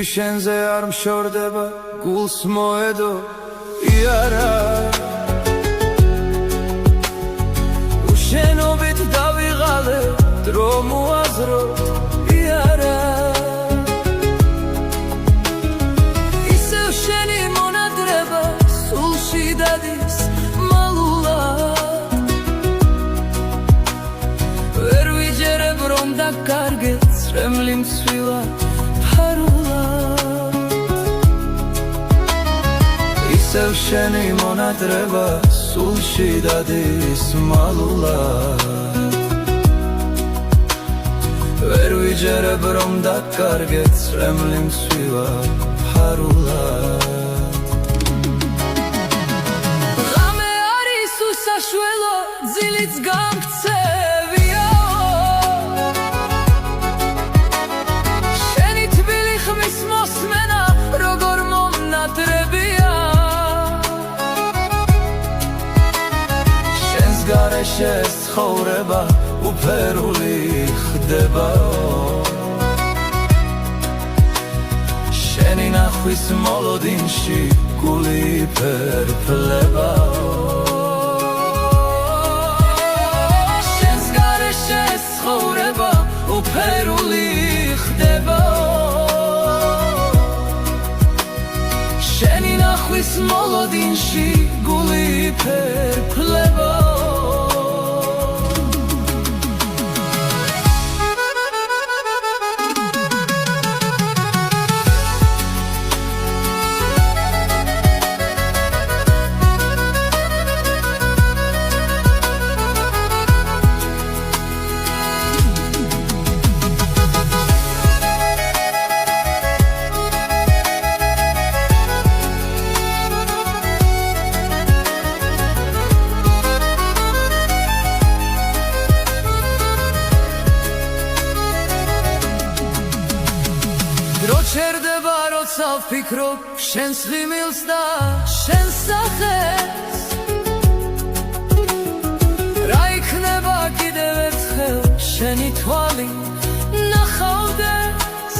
შენზე არ მშორდება გულს მოედო იარა უშენობით დავიღალე დრო მოაზრო იარა ისევ შენი მონადრება სულში დადის მალულად ვერ ვიჯერებ რომ დაკარგე წრემლი მცვილა ისევ შენი მონადრება სულში დადის მალულად ვერ ვიჯერებ რომ დაკარგე წრემლი მცვილა ფარულად ღამე არის უსაშველო ძილიც გამქცევიაო შენი თბილი ხმის მოსმენა როგორ მომნადრებია გარეშე ცხოვრება უფერული ხდებაო შენი ნახვის მოლოდინში გული ფერფლებაო შენს გარეშე ცხოვრება უფერული ხდებაო შენი ნახვის მოლოდინში გული ფერფლებაო დრო ჩერდება როცა ვფიქრობ შენს ღიმილს და შენს სახეს რა იქნება კიდევ ერთხელ შენი თვალი ნახავდეს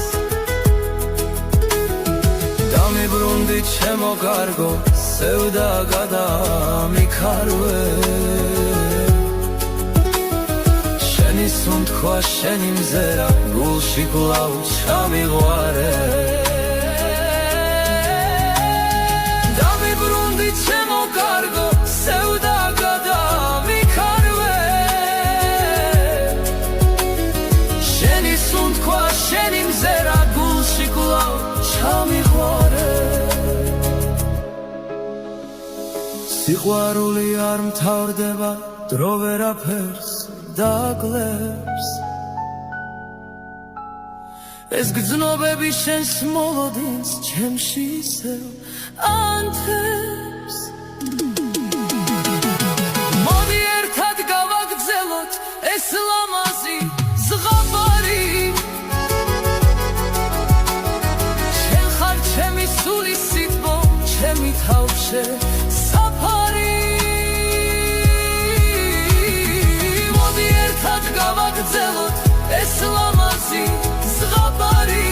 დამიბრუნდი ჩემო კარგო სევდა გადამიქარვე შენი სუნთქვა შენი მზერა გულში კვლავ ჩამიღვარე დამიბრუნდი ჩემო კარგო სევდა გადამიქარვე შენი სუნთქვა შენი მზერა გულში კვლავ ჩამიღვარე სიყვარული არ მთავრდება დრო ვერაფერს დაკლებს ეს გრძნობები შენს მოლოდინს ჩემში ისევ ანთებს მოდი ერთად გავაგრძელოთ ეს ლამაზი ზღაპარი შენ ხარ ჩემი სულის სიტყვა ჩემი თავშე საფარი გავაგრძელოთ ეს ლამაზი ზღაპარი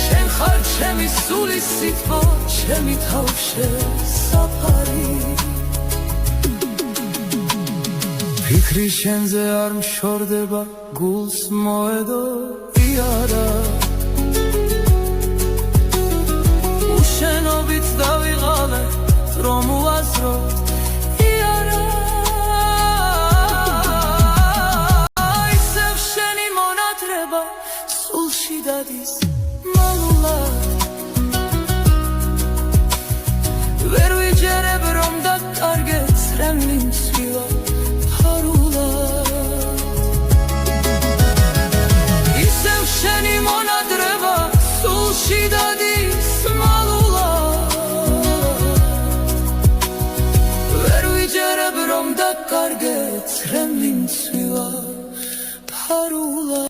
შენ ხარ ჩემი სულის სიტყვა ჩემი თავშე საფარი ფიქრი შენზე არ მშორდება გულს მოედო იარა უშენობით დავიღალე დრო მოაზრო სულში დადის მალულად ვერ ვიჯერებ რომ დაკარგე წრემლი მცვილა ფარულად ისევ შენი მონადრება სულში დადის მალულად ვერ ვიჯერებ რომ დაკარგე წრემლი მცვილა ფარულად